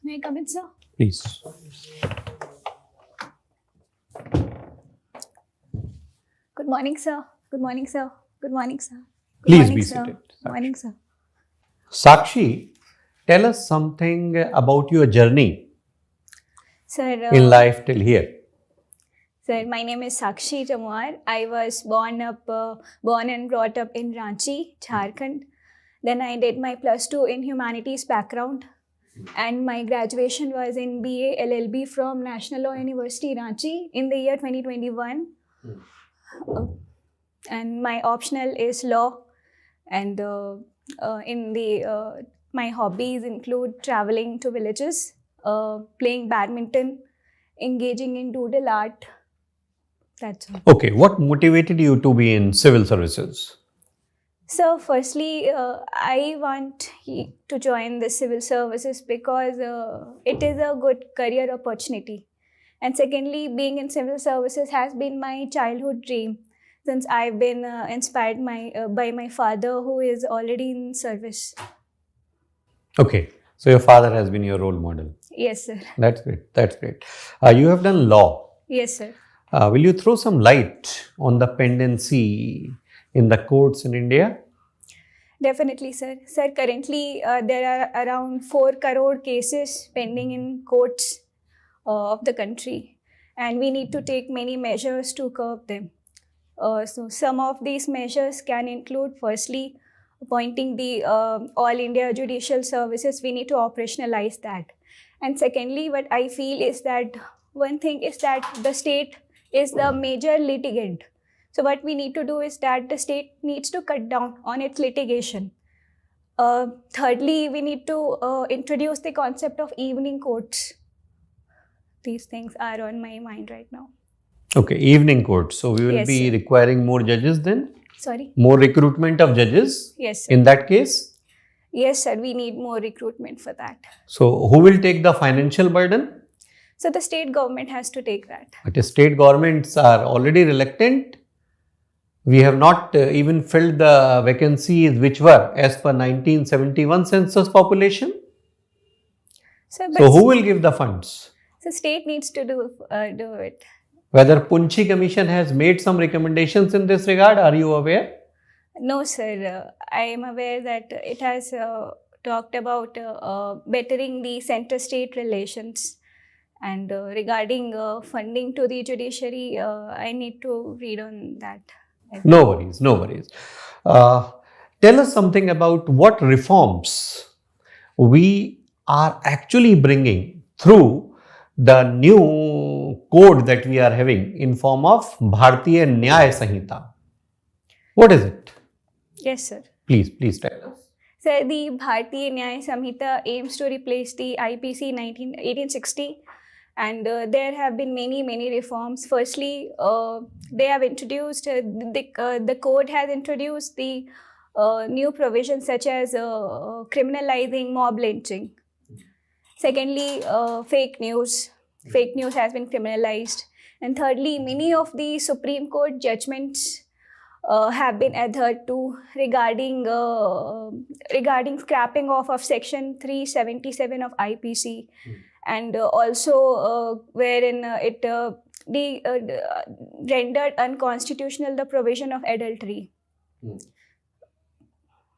May I come in, sir? Please. Good morning, sir. Good morning, sir. Good morning, sir. Good Please morning, be sir. seated. Good morning, sir. Sakshi, tell us something about your journey Sir, in life till here. Sir, my name is Sakshi Jamuar. I was born and brought up in Ranchi, Jharkhand. Then I did my +2 in humanities background, and my graduation was in BA LLB from National Law University, Ranchi, in the year 2021. And my optional is law, and my hobbies include traveling to villages, playing badminton, engaging in doodle art. That's all. Okay, what motivated you to be in civil services? So firstly, I want to join the civil services because it is a good career opportunity. And secondly, being in civil services has been my childhood dream, since I've been inspired by my father, who is already in service. Okay, so your father has been your role model. Yes, sir. That's great. That's great. You have done law. Yes, sir. Will you throw some light on the pendency in the courts in India? Definitely, sir. Sir, currently there are around 4 crore cases pending in courts of the country, and we need to take many measures to curb them. So some of these measures can include, firstly, appointing the All India Judicial Services. We need to operationalize that. And secondly, what I feel is that one thing is that the state is the major litigant. So what we need to do is that the state needs to cut down on its litigation. Thirdly, we need to introduce the concept of evening courts. These things are on my mind right now. Okay, evening courts. So we will Yes, be sir. requiring more judges then? Sorry? More recruitment of judges? Yes, sir. In that case? Yes, sir. We need more recruitment for that. So who will take the financial burden? So the state government has to take that. But the state governments are already reluctant. We have not even filled the vacancies which were as per 1971 census population. So, So who will give the funds? So state needs to do it. Whether Punchi Commission has made some recommendations in this regard, are you aware? No, sir. I am aware that it has talked about bettering the center-state relations. And regarding funding to the judiciary, I need to read on that. No worries, no worries. Tell us something about what reforms we are actually bringing through the new code that we are having in form of Bharatiya Nyaya Sanhita. What is it? Yes, sir. Please tell us. So the Bharatiya Nyaya Samhita aims to replace the IPC 1860. And there have been many reforms. Firstly, they have introduced, the code has introduced the new provisions such as criminalizing mob lynching. Secondly, fake news. Fake news has been criminalized. And thirdly, many of the Supreme Court judgments have been adhered to regarding scrapping off of Section 377 of IPC. And also wherein it rendered unconstitutional the provision of adultery.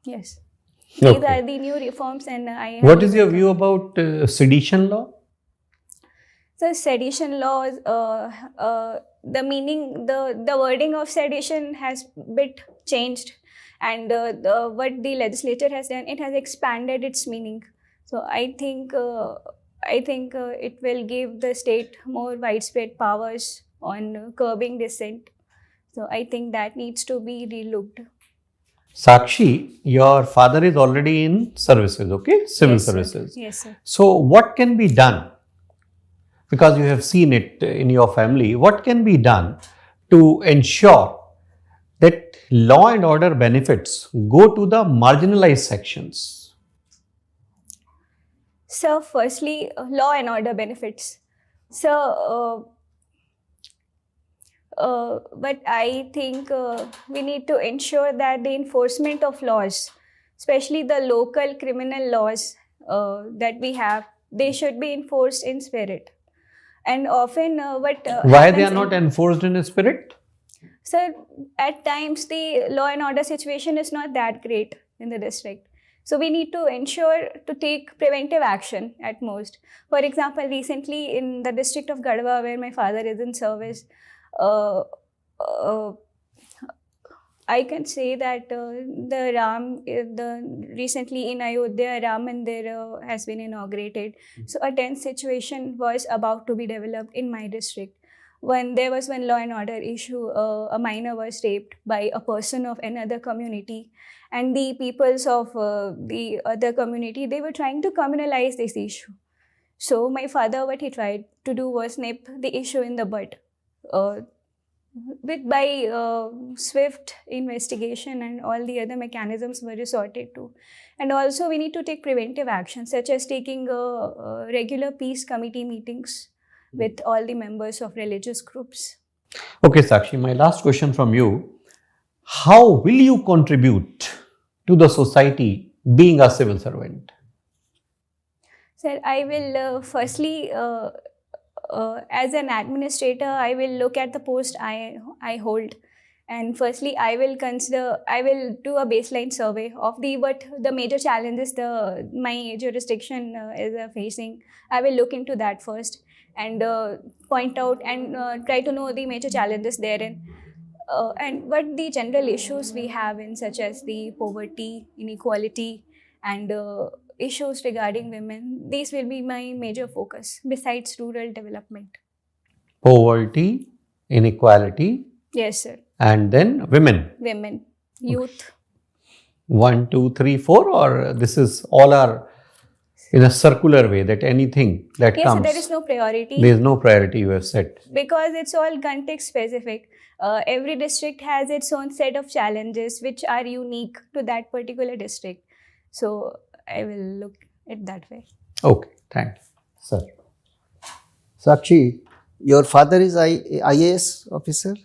Yes. Okay. These are the new reforms, and I. What is your view about sedition law? So sedition laws, the meaning, the wording of sedition has bit changed, and what the legislature has done, it has expanded its meaning. So I think it will give the state more widespread powers on curbing dissent. So I think that needs to be relooked. Sakshi, your father is already in services, okay? Civil Yes, services. Sir. Yes, sir. So what can be done? Because you have seen it in your family, what can be done to ensure that law and order benefits go to the marginalized sections? So firstly, law and order benefits. So but I think we need to ensure that the enforcement of laws, especially the local criminal laws that we have, They should be enforced in spirit. And often Why they are not enforced in spirit? Sir, at times the law and order situation is not that great in the district. So we need to ensure to take preventive action at most. For example, recently in the district of Garhwa, where my father is in service, I can say that recently in Ayodhya, Ram Mandir has been inaugurated. So a tense situation was about to be developed in my district. When there was one law and order issue, a minor was raped by a person of another community, and the peoples of the other community, they were trying to communalize this issue. So my father, what he tried to do was nip the issue in the bud. By swift investigation and all the other mechanisms were resorted to. And also we need to take preventive action, such as taking regular peace committee meetings with all the members of religious groups. Okay, Sakshi, my last question from you. How will you contribute to the society being a civil servant? Sir, I will firstly, as an administrator, I will look at the post I hold. And firstly, I will do a baseline survey of what the major challenges my jurisdiction is facing. I will look into that first and point out and try to know the major challenges therein. And what the general issues we have in, such as the poverty, inequality, and issues regarding women. These will be my major focus besides rural development. Poverty, inequality. Yes, sir. And then women. Women, youth. 1, 2, 3, 4, or this is all are in a circular way that anything that comes. Yes, so there is no priority. There is no priority you have set. Because it's all context specific. Every district has its own set of challenges which are unique to that particular district. So I will look at that way. Okay, thank you. Sir. Sakshi, your father is IAS officer?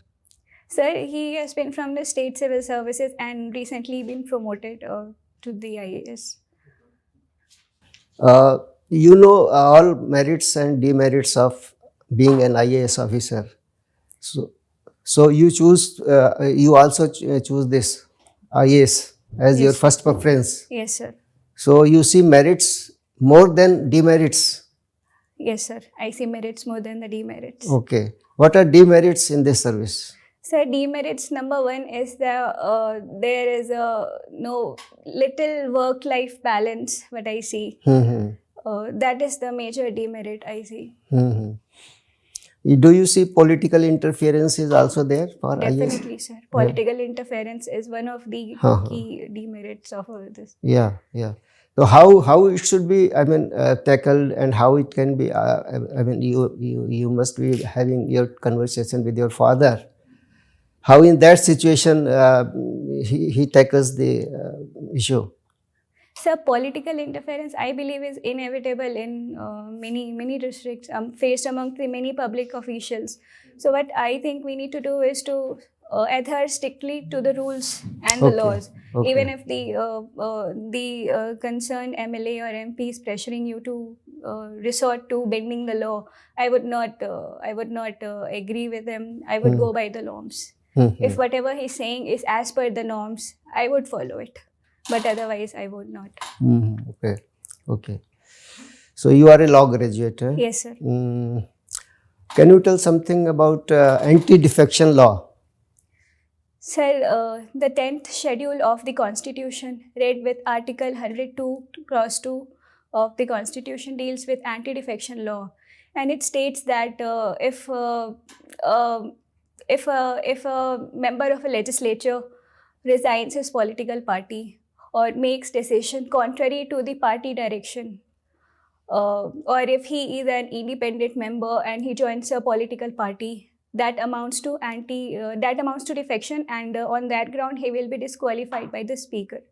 Sir, he has been from the State Civil Services and recently been promoted to the IAS. You know all merits and demerits of being an IAS officer. So you choose, you also choose this IAS as your first preference. Yes, sir. So you see merits more than demerits. Yes, sir. I see merits more than the demerits. Okay. What are demerits in this service? Sir, demerits, number one is there is no little work-life balance, what I see. That is the major demerit I see. Do you see political interference is also there for IAS? Definitely, sir. Political interference is one of the key demerits of all this. Yeah. So how it should be, tackled, and how it can be, you must be having your conversation with your father. How in that situation he tackles the issue? Sir, political interference, I believe, is inevitable in many districts faced among the many public officials. So what I think we need to do is to adhere strictly to the rules and the laws. Even if the concerned MLA or MP is pressuring you to resort to bending the law, I would not agree with him. I would go by the norms. If whatever he's saying is as per the norms, I would follow it. But otherwise, I would not. Okay. So you are a law graduate, eh? Yes, sir. Can you tell something about anti-defection law? Sir, the 10th schedule of the Constitution, read with Article 102(2) of the Constitution, deals with anti-defection law, and it states that if a member of a legislature resigns his political party or makes decision contrary to the party direction, or if he is an independent member and he joins a political party, that amounts to defection, and on that ground he will be disqualified by the speaker.